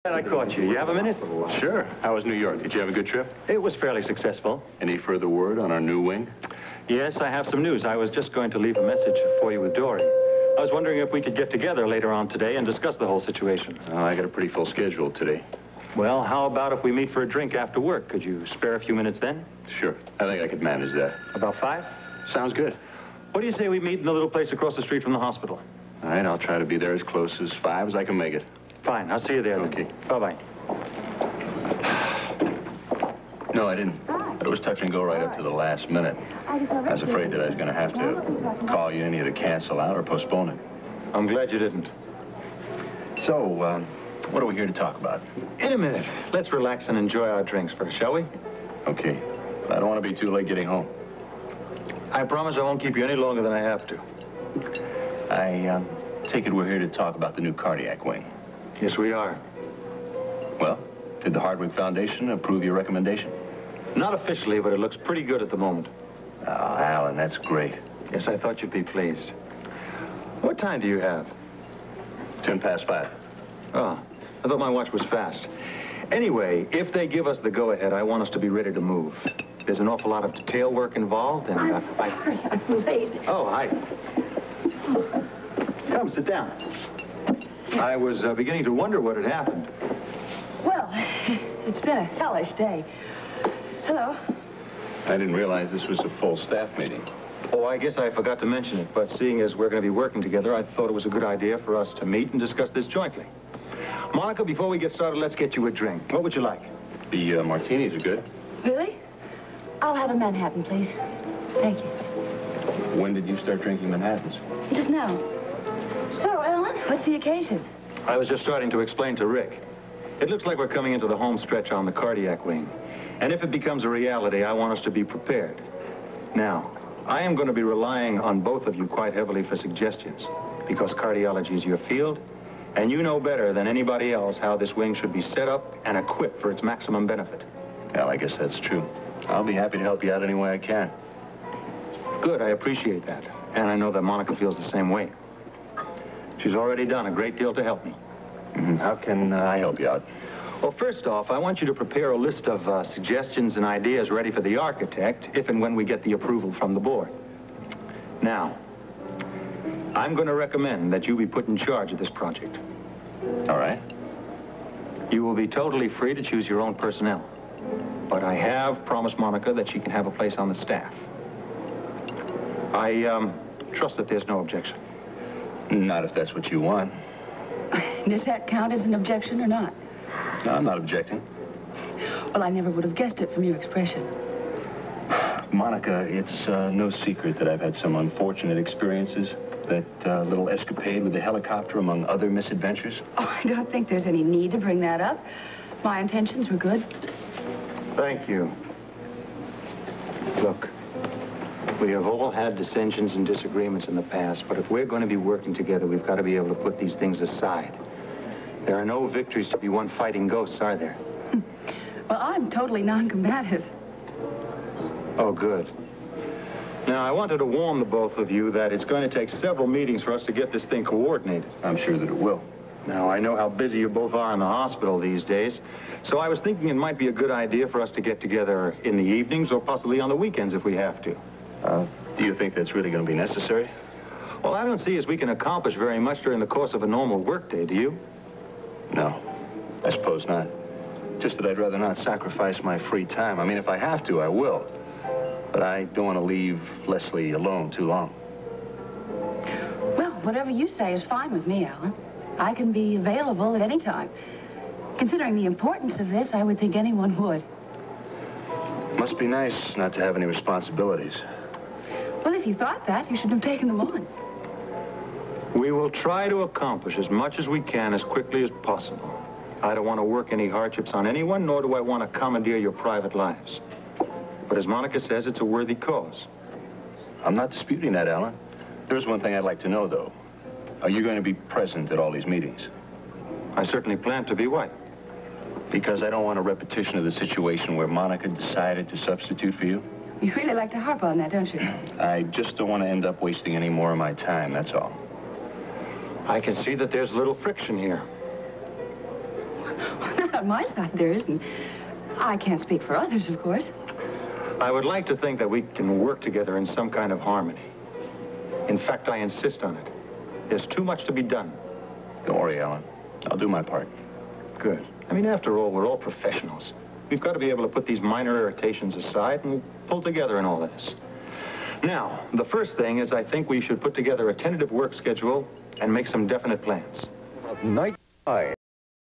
I caught you. You have a minute? Sure. How was New York? Did you have a good trip? It was fairly successful. Any further word on our new wing? Yes, I have some news. I was just going to leave a message for you with Dory. I was wondering if we could get together later on today and discuss the whole situation. I got a pretty full schedule today. Well, how about if we meet for a drink after work? Could you spare a few minutes then? Sure. I think I could manage that. About 5? Sounds good. What do you say we meet in the little place across the street from the hospital? All right, I'll try to be there as close as 5 as I can make it. Fine. I'll see you there then. Okay. Bye-bye. No, I didn't. But it was touch and go right up to the last minute. I was afraid that I was going to have to call you and either cancel out or postpone it. I'm glad you didn't. So, what are we here to talk about? In a minute. Let's relax and enjoy our drinks first, shall we? Okay. But I don't want to be too late getting home. I promise I won't keep you any longer than I have to. I take it we're here to talk about the new cardiac wing. Yes, we are. Well, did the Hardwick Foundation approve your recommendation? Not officially, but it looks pretty good at the moment. Oh, Alan, that's great. Yes, I thought you'd be pleased. What time do you have? 5:10. Oh, I thought my watch was fast. Anyway, if they give us the go-ahead, I want us to be ready to move. There's an awful lot of detail work involved, and... I'm sorry, I'm late. Oh, hi. Come, sit down. I was beginning to wonder what had happened. Well, it's been a hellish day. Hello. I didn't realize this was a full staff meeting. Oh, I guess I forgot to mention it, but seeing as we're going to be working together, I thought it was a good idea for us to meet and discuss this jointly. Monica, before we get started, let's get you a drink. What would you like? The martinis are good. Really? I'll have a Manhattan, please. Thank you. When did you start drinking Manhattans? Just now. So, Ellen, what's the occasion? I was just starting to explain to Rick. It looks like we're coming into the home stretch on the cardiac wing. And if it becomes a reality, I want us to be prepared. Now, I am going to be relying on both of you quite heavily for suggestions, because cardiology is your field, and you know better than anybody else how this wing should be set up and equipped for its maximum benefit. Well, I guess that's true. I'll be happy to help you out any way I can. Good, I appreciate that. And I know that Monica feels the same way. She's already done a great deal to help me. How can I help you out? Well, first off, I want you to prepare a list of suggestions and ideas ready for the architect if and when we get the approval from the board. Now, I'm going to recommend that you be put in charge of this project. All right. You will be totally free to choose your own personnel. But I have promised Monica that she can have a place on the staff. I trust that there's no objection. Not if that's what you want. Does that count as an objection or not? No, I'm not objecting. Well, I never would have guessed it from your expression. Monica, it's no secret that I've had some unfortunate experiences. That little escapade with the helicopter, among other misadventures. Oh, I don't think there's any need to bring that up. My intentions were good. Thank you. Look, we have all had dissensions and disagreements in the past, but if we're going to be working together, we've got to be able to put these things aside. There are no victories to be won fighting ghosts, are there? Well, I'm totally non-combative. Oh, good. Now, I wanted to warn the both of you that it's going to take several meetings for us to get this thing coordinated. I'm sure that it will. Now, I know how busy you both are in the hospital these days, so I was thinking it might be a good idea for us to get together in the evenings or possibly on the weekends if we have to. Do you think that's really going to be necessary? Well, I don't see as we can accomplish very much during the course of a normal workday, do you? No, I suppose not. Just that I'd rather not sacrifice my free time. I mean, if I have to, I will. But I don't want to leave Leslie alone too long. Well, whatever you say is fine with me, Alan. I can be available at any time. Considering the importance of this, I would think anyone would. Must be nice not to have any responsibilities. Well, if you thought that, you should have taken them on. We will try to accomplish as much as we can as quickly as possible. I don't want to work any hardships on anyone, nor do I want to commandeer your private lives. But as Monica says, it's a worthy cause. I'm not disputing that, Alan. There's one thing I'd like to know, though. Are you going to be present at all these meetings? I certainly plan to be. Why? Because I don't want a repetition of the situation where Monica decided to substitute for you. You really like to harp on that, don't you? I just don't want to end up wasting any more of my time, that's all. I can see that there's little friction here. Not on my side, there isn't. I can't speak for others, of course. I would like to think that we can work together in some kind of harmony. In fact, I insist on it. There's too much to be done. Don't worry, Alan. I'll do my part. Good. I mean, after all, we're all professionals. We've got to be able to put these minor irritations aside and pull together in all this. Now, the first thing is I think we should put together a tentative work schedule and make some definite plans. Night 5.